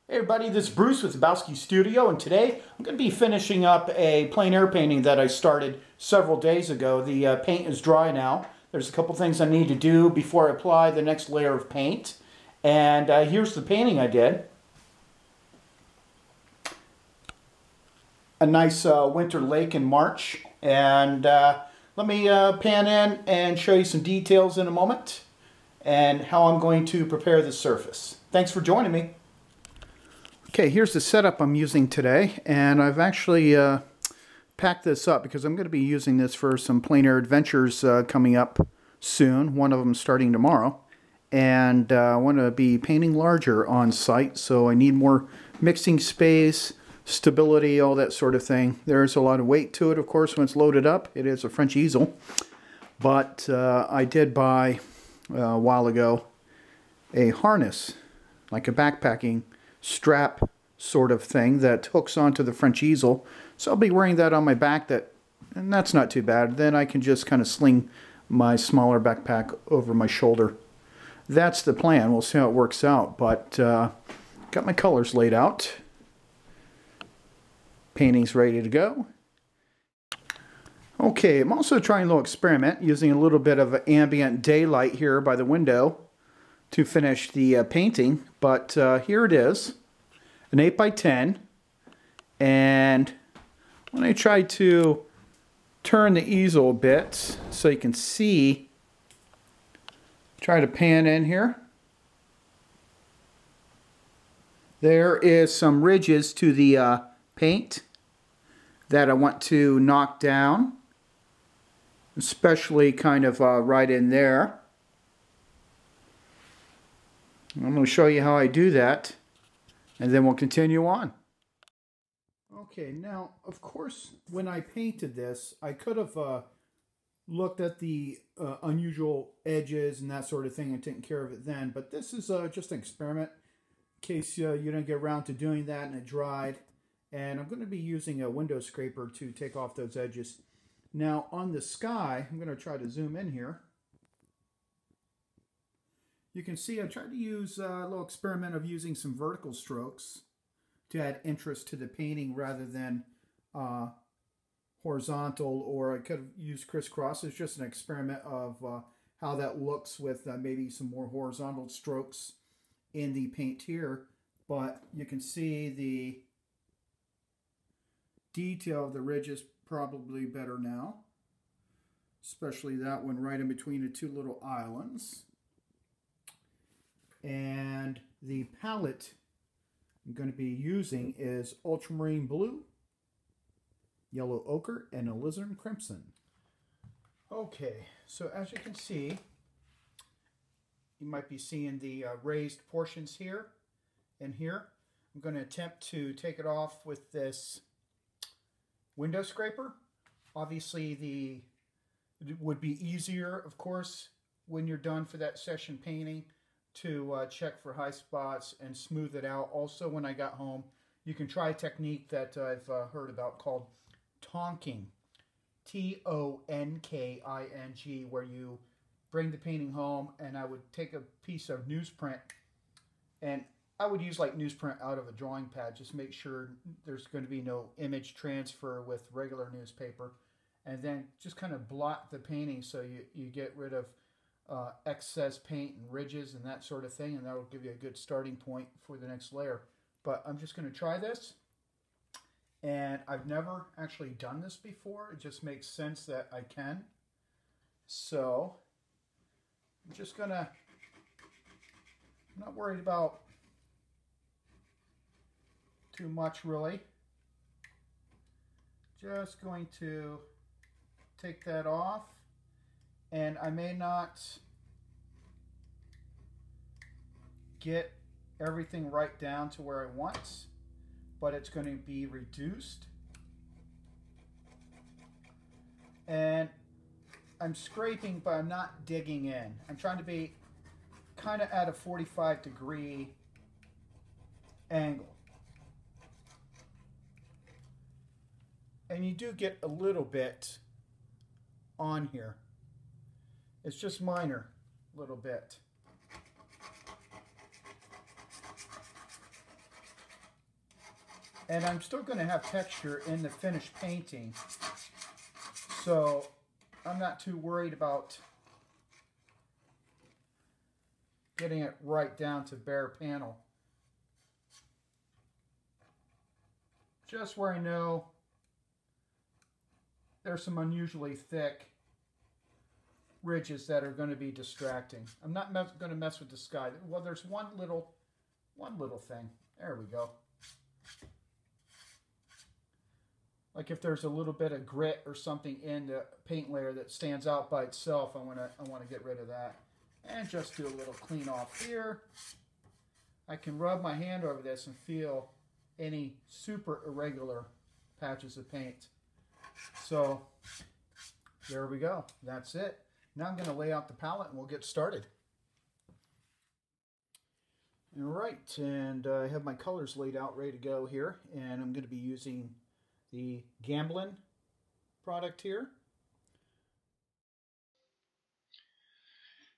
Hey everybody, this is Bruce with Habowskistudio, and today I'm going to be finishing up a plein air painting that I started several days ago. The paint is dry now. There's a couple things I need to do before I apply the next layer of paint. And here's the painting I did. A nice winter lake in March. And let me pan in and show you some details in a moment and how I'm going to prepare the surface. Thanks for joining me. Okay, here's the setup I'm using today, and I've actually packed this up because I'm going to be using this for some plein air adventures coming up soon, one of them starting tomorrow, and I want to be painting larger on site, so I need more mixing space, stability, all that sort of thing. There's a lot of weight to it, of course, when it's loaded up. It is a French easel, but I did buy a while ago a harness, like a backpacking strap sort of thing that hooks onto the French easel. So I'll be wearing that on my back, and that's not too bad. Then I can just kind of sling my smaller backpack over my shoulder. That's the plan. We'll see how it works out. But got my colors laid out. Painting's ready to go. Okay, I'm also trying a little experiment using a little bit of ambient daylight here by the window to finish the painting, but here it is, an 8x10, and when I try to turn the easel a bit so you can see, try to pan in here, there is some ridges to the paint that I want to knock down, especially kind of right in there. I'm going to show you how I do that, and then we'll continue on. Okay, now, of course, when I painted this, I could have looked at the unusual edges and that sort of thing and taken care of it then, but this is just an experiment in case you don't get around to doing that and it dried. And I'm going to be using a window scraper to take off those edges. Now, on the sky, I'm going to try to zoom in here. You can see I tried to use a little experiment of using some vertical strokes to add interest to the painting rather than horizontal, or I could have used crisscross. It's just an experiment of how that looks with maybe some more horizontal strokes in the paint here. But you can see the detail of the ridges probably better now, especially that one right in between the two little islands. And the palette I'm going to be using is Ultramarine Blue, Yellow Ochre, and Alizarin Crimson. Okay, so as you can see, you might be seeing the raised portions here and here. I'm going to attempt to take it off with this window scraper. Obviously, it would be easier, of course, when you're done for that session painting, to check for high spots and smooth it out. Also, when I got home, you can try a technique that I've heard about called tonking, T-O-N-K-I-N-G, where you bring the painting home, and I would take a piece of newsprint, and I would use like newsprint out of a drawing pad, just make sure there's going to be no image transfer with regular newspaper, and then just kind of blot the painting so you get rid of excess paint and ridges and that sort of thing, and that will give you a good starting point for the next layer. But I'm just going to try this, and I've never actually done this before. It just makes sense that I can. So I'm just going to, I'm not worried about too much really. Just going to take that off. And I may not get everything right down to where I want, but it's going to be reduced. And I'm scraping, but I'm not digging in. I'm trying to be kind of at a 45-degree angle. And you do get a little bit on here. It's just minor, a little bit. And I'm still going to have texture in the finished painting. So I'm not too worried about getting it right down to bare panel. Just where I know there's some unusually thick ridges that are going to be distracting. I'm not going to mess with the sky. Well, there's one little thing. There we go. Like if there's a little bit of grit or something in the paint layer that stands out by itself, I want to get rid of that. And just do a little clean off here. I can rub my hand over this and feel any super irregular patches of paint. So there we go. That's it. Now I'm going to lay out the palette and we'll get started. All right, and I have my colors laid out, ready to go here, and I'm going to be using the Gamblin product here.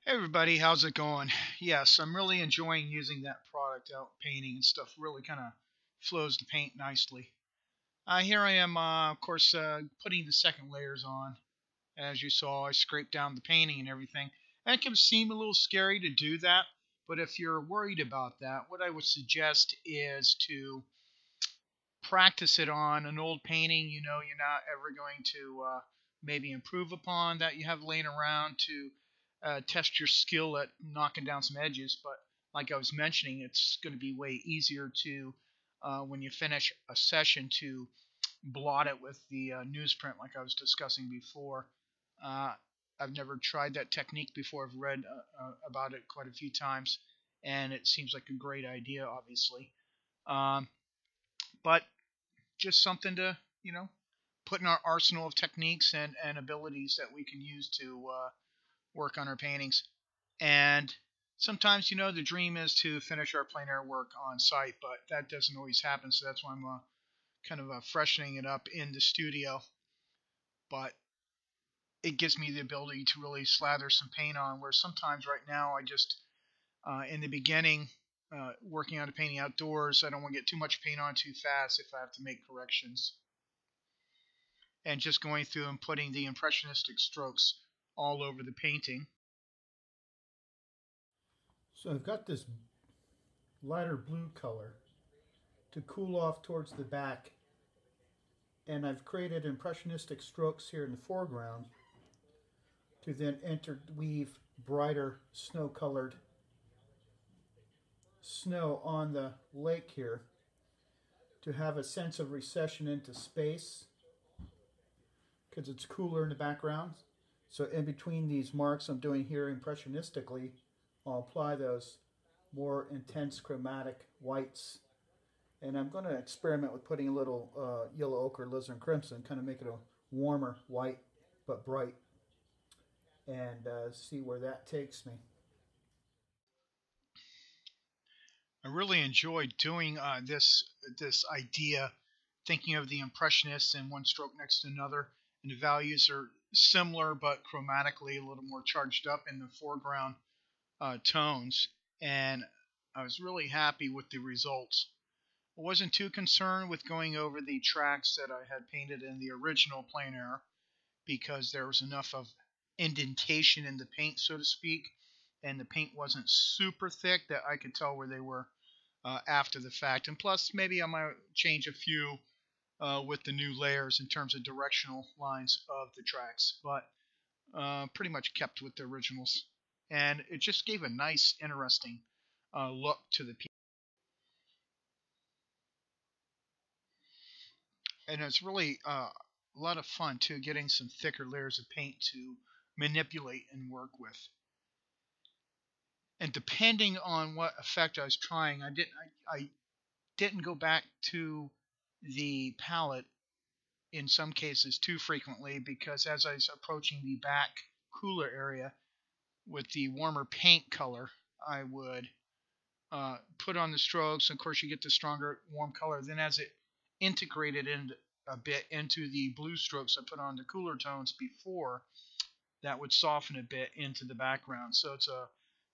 Hey everybody, how's it going? Yes, I'm really enjoying using that product out painting and stuff. Really kind of flows the paint nicely. Here I am, of course, putting the second layers on. As you saw, I scraped down the painting and everything. And it can seem a little scary to do that, but if you're worried about that, what I would suggest is to practice it on an old painting you know you're not ever going to maybe improve upon, that you have laying around to test your skill at knocking down some edges. But like I was mentioning, it's going to be way easier to, when you finish a session, to blot it with the newsprint like I was discussing before. I've never tried that technique before. I've read about it quite a few times, and it seems like a great idea, obviously. But just something to, put in our arsenal of techniques and abilities that we can use to work on our paintings. And sometimes, the dream is to finish our plein air work on site, but that doesn't always happen. So that's why I'm kind of freshening it up in the studio. But it gives me the ability to really slather some paint on, where sometimes right now I just, in the beginning, working on a painting outdoors, I don't want to get too much paint on too fast if I have to make corrections. And just going through and putting the impressionistic strokes all over the painting. So I've got this lighter blue color to cool off towards the back, and I've created impressionistic strokes here in the foreground to then interweave brighter snow-colored snow on the lake here to have a sense of recession into space, because it's cooler in the background. So in between these marks I'm doing here impressionistically, I'll apply those more intense chromatic whites. And I'm going to experiment with putting a little yellow ochre, Alizarin Crimson, kind of make it a warmer white but bright, and see where that takes me. I really enjoyed doing this idea, thinking of the impressionists and one stroke next to another, and the values are similar but chromatically a little more charged up in the foreground tones, and I was really happy with the results. I wasn't too concerned with going over the tracks that I had painted in the original plein air, because there was enough of indentation in the paint, so to speak, and the paint wasn't super thick that I could tell where they were after the fact. And plus, maybe I might change a few with the new layers in terms of directional lines of the tracks, but pretty much kept with the originals. And it just gave a nice, interesting look to the piece. And it's really a lot of fun, too, getting some thicker layers of paint to manipulate and work with. And depending on what effect I was trying, I didn't go back to the palette in some cases too frequently, because as I was approaching the back cooler area with the warmer paint color, I would put on the strokes. Of course, you get the stronger warm color. Then as it integrated in a bit into the blue strokes I put on the cooler tones before, that would soften a bit into the background. So it's a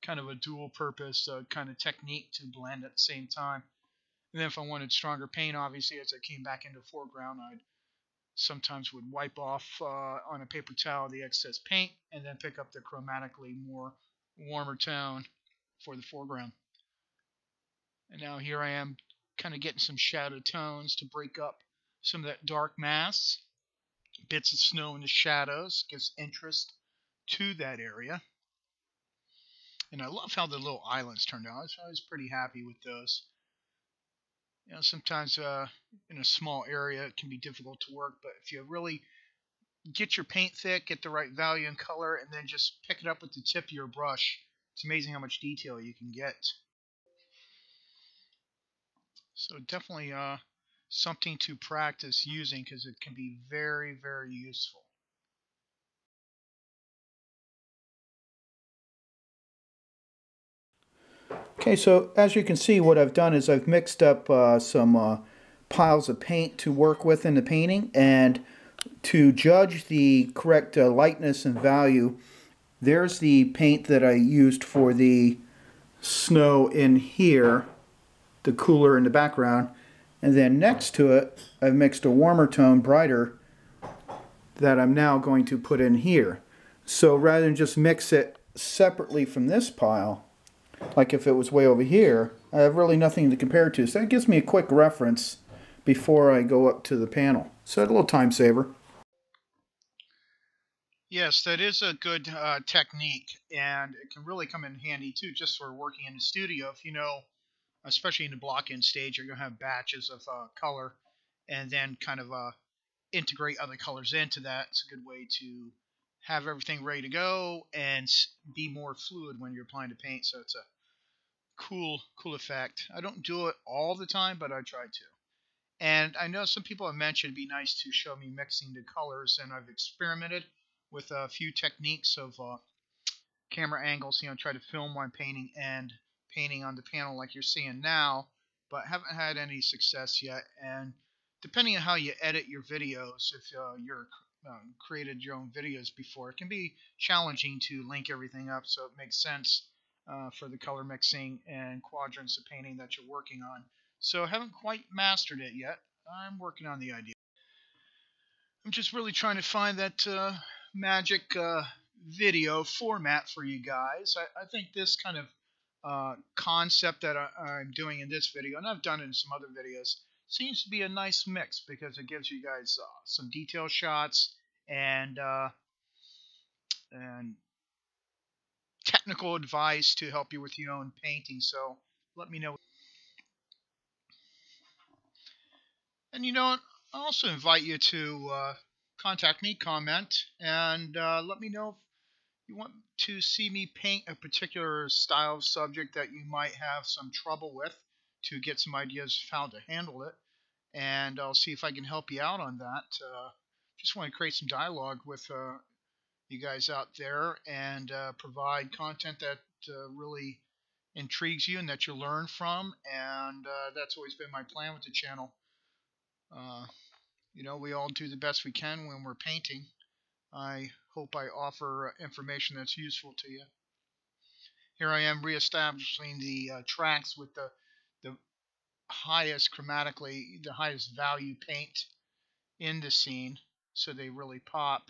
kind of a dual purpose kind of technique to blend at the same time. And then if I wanted stronger paint, obviously, as I came back into the foreground, I'd sometimes would wipe off on a paper towel the excess paint and then pick up the chromatically more warmer tone for the foreground. And now here I am kind of getting some shadow tones to break up some of that dark mass. Bits of snow in the shadows gives interest to that area. And I love how the little islands turned out. I was pretty happy with those. You know, sometimes in a small area it can be difficult to work, but if you really get your paint thick, get the right value and color, and then just pick it up with the tip of your brush, it's amazing how much detail you can get. So definitely something to practice using because it can be very, very useful. Okay, so as you can see, what I've done is I've mixed up some piles of paint to work with in the painting, and to judge the correct lightness and value, there's the paint that I used for the snow in here, the cooler in the background, and then next to it I've mixed a warmer tone, brighter, that I'm now going to put in here. So rather than just mix it separately from this pile, like if it was way over here, I have really nothing to compare to. So that gives me a quick reference before I go up to the panel. So a little time saver. Yes, that is a good technique, and it can really come in handy too, just for working in the studio. If you know, especially in the block-in stage, you're going to have batches of color, and then kind of integrate other colors into that. It's a good way to have everything ready to go and be more fluid when you're applying the paint. So it's a cool effect. I don't do it all the time, but I try to. And I know some people have mentioned it'd be nice to show me mixing the colors, and I've experimented with a few techniques of camera angles, try to film while I'm painting and painting on the panel like you're seeing now, but haven't had any success yet. And depending on how you edit your videos, if you're created your own videos before, it can be challenging to link everything up, so it makes sense for the color mixing and quadrants of painting that you're working on. So I haven't quite mastered it yet. I'm working on the idea. I'm just really trying to find that magic video format for you guys. I think this kind of concept that I'm doing in this video, and I've done it in some other videos, seems to be a nice mix because it gives you guys some detail shots and technical advice to help you with your own painting. So let me know. And I also invite you to contact me, comment, and let me know if you want to see me paint a particular style of subject that you might have some trouble with, to get some ideas of how to handle it. And I'll see if I can help you out on that. Just want to create some dialogue with you guys out there and provide content that really intrigues you and that you learn from. And that's always been my plan with the channel. Uh, we all do the best we can when we're painting. I hope I offer information that's useful to you. Here I am reestablishing the tracks with the highest chromatically, the highest value paint in the scene, so they really pop.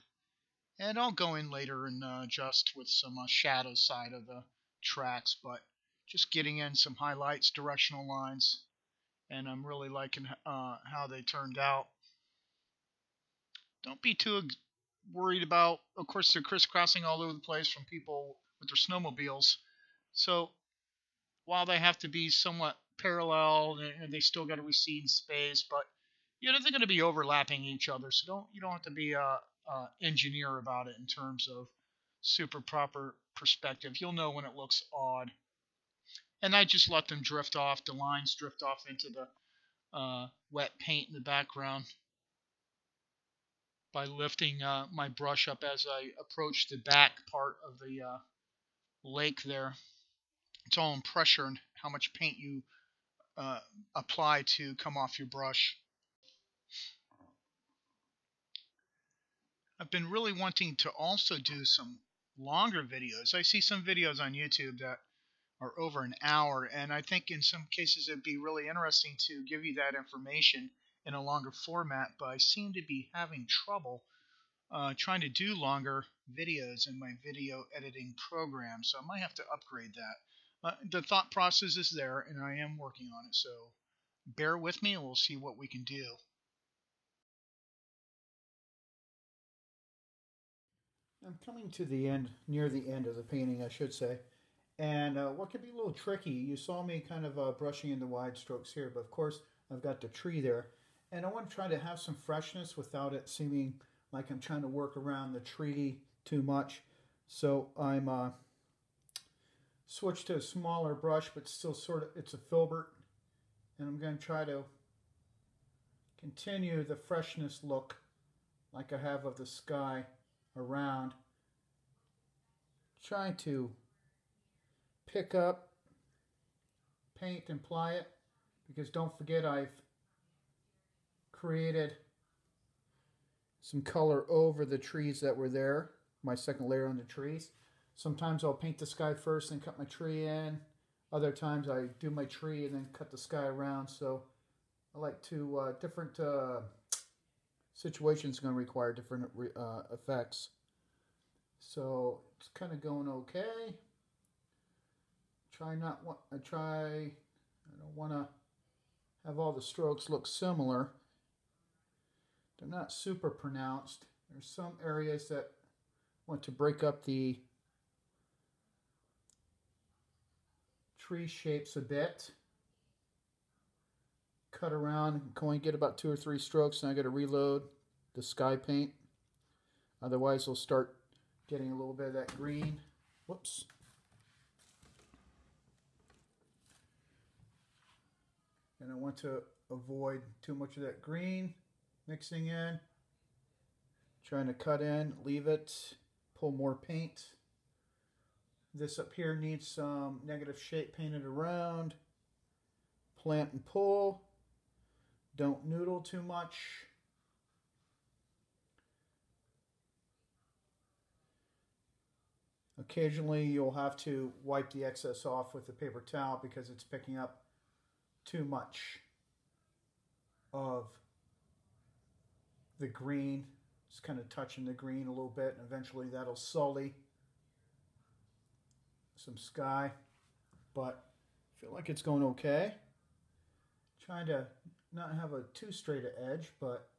And I'll go in later and adjust with some shadow side of the tracks, but just getting in some highlights, directional lines, and I'm really liking how they turned out. Don't be too worried about, of course, they're crisscrossing all over the place from people with their snowmobiles. So while they have to be somewhat parallel, and they still got to recede in space, but they're going to be overlapping each other. So you don't have to be a engineer about it in terms of super proper perspective. You'll know when it looks odd. And I just let them drift off. The lines drift off into the wet paint in the background by lifting my brush up as I approach the back part of the lake there. It's all in pressure and how much paint you apply to come off your brush. I've been really wanting to also do some longer videos. I see some videos on YouTube that or over an hour. And I think in some cases it'd be really interesting to give you that information in a longer format, but I seem to be having trouble trying to do longer videos in my video editing program, so I might have to upgrade that. The thought process is there, and I am working on it, so bear with me and we'll see what we can do. I'm coming to the end, near the end of the painting, I should say. And what can be a little tricky, you saw me kind of brushing in the wide strokes here, but of course I've got the tree there. And I want to try to have some freshness without it seeming like I'm trying to work around the tree too much. So I'm switched to a smaller brush, but still sort of, it's a filbert. And I'm going to try to continue the freshness look like I have of the sky around. Trying to pick up, paint, and apply it, because don't forget I've created some color over the trees that were there, my second layer on the trees. Sometimes I'll paint the sky first and cut my tree in. Other times I do my tree and then cut the sky around. So I like to, different situations going to require different effects. So it's kind of going okay. I don't want to have all the strokes look similar. They're not super pronounced. There's some areas that want to break up the tree shapes a bit. Cut around, going to get about 2 or 3 strokes, and I got to reload the sky paint. Otherwise, we'll start getting a little bit of that green. Whoops. And I want to avoid too much of that green mixing in. Trying to cut in, leave it, pull more paint. This up here needs some negative shape painted around. Plant and pull. Don't noodle too much. Occasionally you'll have to wipe the excess off with a paper towel because it's picking up too much of the green. Just kind of touching the green a little bit, and eventually that'll sully some sky. But I feel like it's going okay. Trying to not have a too straight an edge, but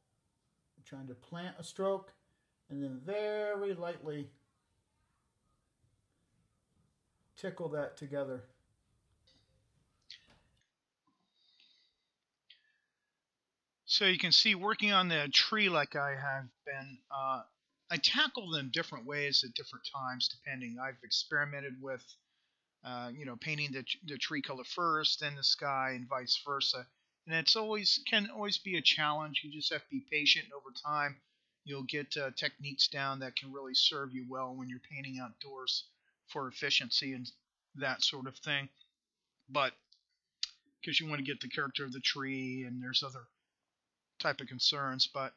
I'm trying to plant a stroke and then very lightly tickle that together. So you can see, working on the tree like I have been, I tackle them different ways at different times depending. I've experimented with painting the tree color first, then the sky, and vice versa. And can always be a challenge. You just have to be patient. Over time, you'll get techniques down that can really serve you well when you're painting outdoors for efficiency and that sort of thing. But because you want to get the character of the tree, and there's other type of concerns, but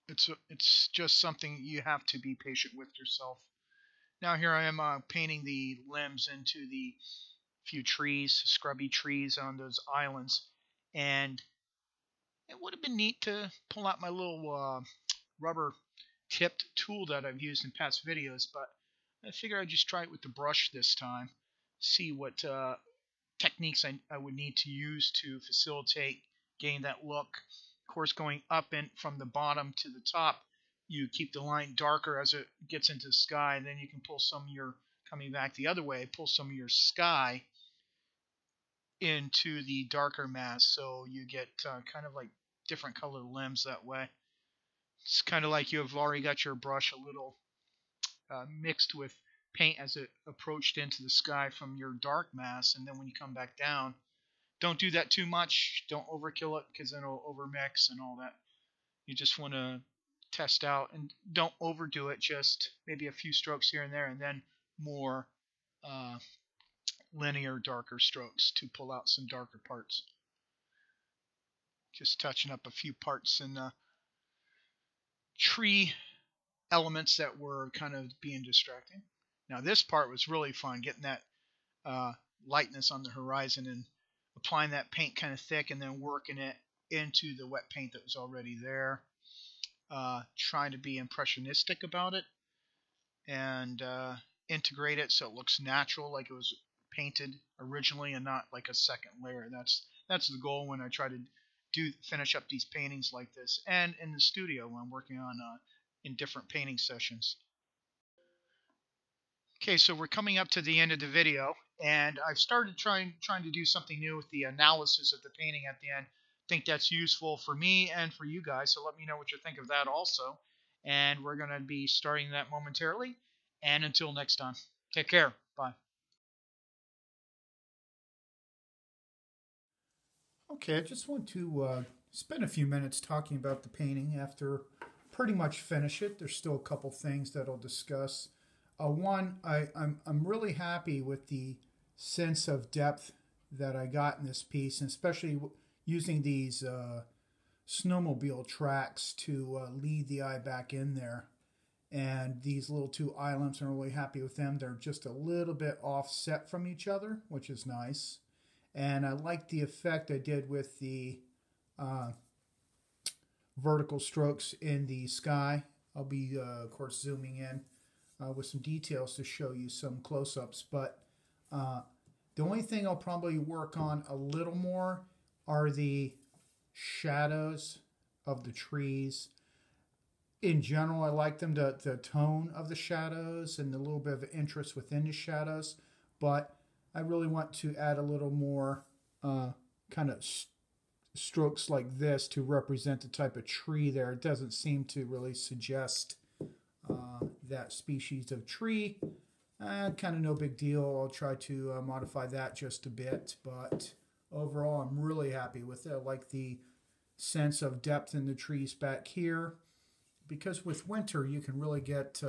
it's just something you have to be patient with yourself. Now here I am painting the limbs into the few trees, scrubby trees on those islands, and it would have been neat to pull out my little rubber tipped tool that I've used in past videos, but I figured I'd just try it with the brush this time, see what techniques I would need to use to facilitate getting that look. Of course, going up and from the bottom to the top, you keep the line darker as it gets into the sky, and then you can pull some of your, coming back the other way, pull some of your sky into the darker mass, so you get kind of like different color limbs that way. It's kind of like you have already got your brush a little mixed with paint as it approached into the sky from your dark mass, and then when you come back down, don't do that too much. Don't overkill it, because then it'll overmix and all that. You just want to test out, and don't overdo it. Just maybe a few strokes here and there, and then more linear, darker strokes to pull out some darker parts. Just touching up a few parts in the tree elements that were kind of being distracting. Now this part was really fun, getting that uh, lightness on the horizon and applying that paint kind of thick and then working it into the wet paint that was already there. Trying to be impressionistic about it and integrate it so it looks natural, like it was painted originally and not like a second layer. That's the goal when I try to finish up these paintings like this, and in the studio when I'm working on in different painting sessions. Okay, so we're coming up to the end of the video, and I've started trying to do something new with the analysis of the painting at the end. I think that's useful for me and for you guys, so let me know what you think of that also. And we're going to be starting that momentarily. And until next time, take care. Bye. Okay, I just want to spend a few minutes talking about the painting after pretty much finish it. There's still a couple things that I'll discuss. One, I'm really happy with the sense of depth that I got in this piece, and especially using these snowmobile tracks to lead the eye back in there. And these little two islands, I'm really happy with them. They're just a little bit offset from each other, which is nice. And I like the effect I did with the vertical strokes in the sky. I'll be, of course, zooming in with some details to show you some close-ups. But the only thing I'll probably work on a little more are the shadows of the trees. In general, I like them, the tone of the shadows and the little bit of interest within the shadows. But I really want to add a little more kind of strokes like this to represent the type of tree there. It doesn't seem to really suggest that species of tree. Kind of no big deal. I'll try to modify that just a bit, but overall I'm really happy with it. I like the sense of depth in the trees back here, because with winter you can really get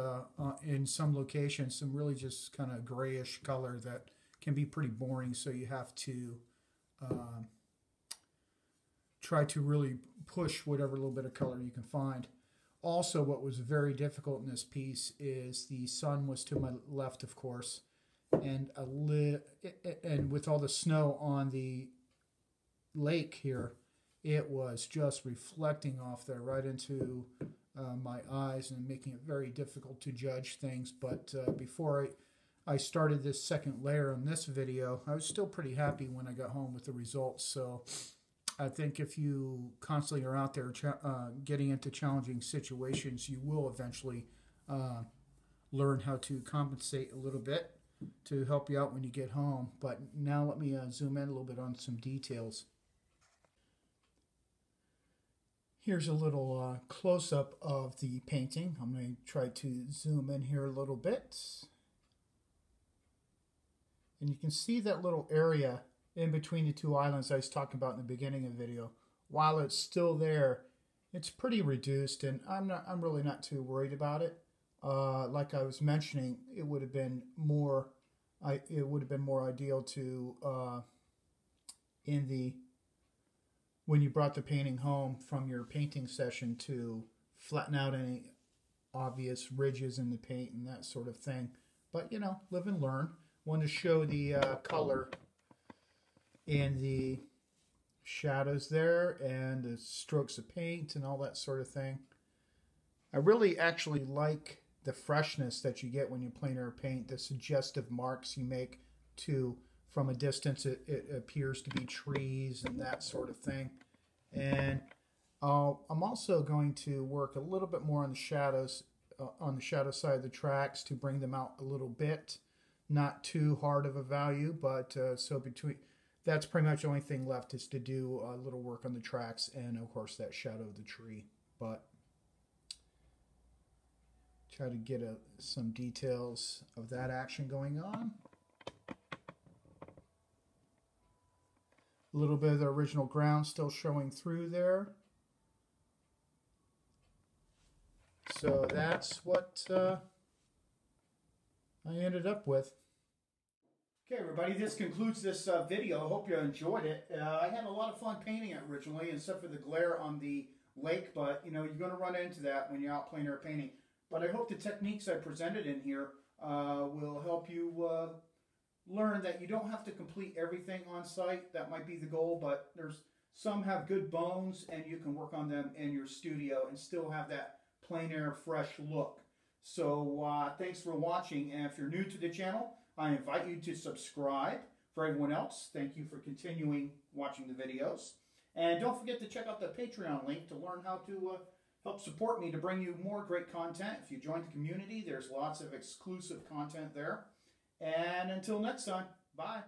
in some locations some really just kind of grayish color that can be pretty boring, so you have to try to really push whatever little bit of color you can find. Also, what was very difficult in this piece is the sun was to my left, of course, and and with all the snow on the lake here, it was just reflecting off there right into my eyes and making it very difficult to judge things. But before I started this second layer on this video, I was still pretty happy when I got home with the results. So I think if you constantly are out there getting into challenging situations, you will eventually learn how to compensate a little bit to help you out when you get home. But now let me zoom in a little bit on some details. Here's a little close-up of the painting. I'm going to try to zoom in here a little bit. And you can see that little area in between the two islands I was talking about in the beginning of the video. While it's still there, it's pretty reduced, and I'm really not too worried about it. Like I was mentioning, it would have been more ideal to when you brought the painting home from your painting session to flatten out any obvious ridges in the paint and that sort of thing. But, you know, live and learn. Want to show the color in the shadows there and the strokes of paint and all that sort of thing. I really actually like the freshness that you get when you plein air paint, the suggestive marks you make from a distance. It appears to be trees and that sort of thing. And I'm also going to work a little bit more on the shadows, on the shadow side of the tracks to bring them out a little bit. Not too hard of a value, but that's pretty much the only thing left is to do a little work on the tracks and of course that shadow of the tree. But try to get some details of that action going on. A little bit of the original ground still showing through there. So that's what I ended up with. Okay, everybody, this concludes this video. I hope you enjoyed it. I had a lot of fun painting it originally, except for the glare on the lake, but you know, you're going to run into that when you're out plein air painting. But I hope the techniques I presented in here will help you learned that you don't have to complete everything on site. That might be the goal, but there's some have good bones and you can work on them in your studio and still have that plein air fresh look. So thanks for watching, and if you're new to the channel, I invite you to subscribe. For everyone else, thank you for continuing watching the videos. And don't forget to check out the Patreon link to learn how to help support me to bring you more great content. If you join the community, there's lots of exclusive content there. And until next time, bye.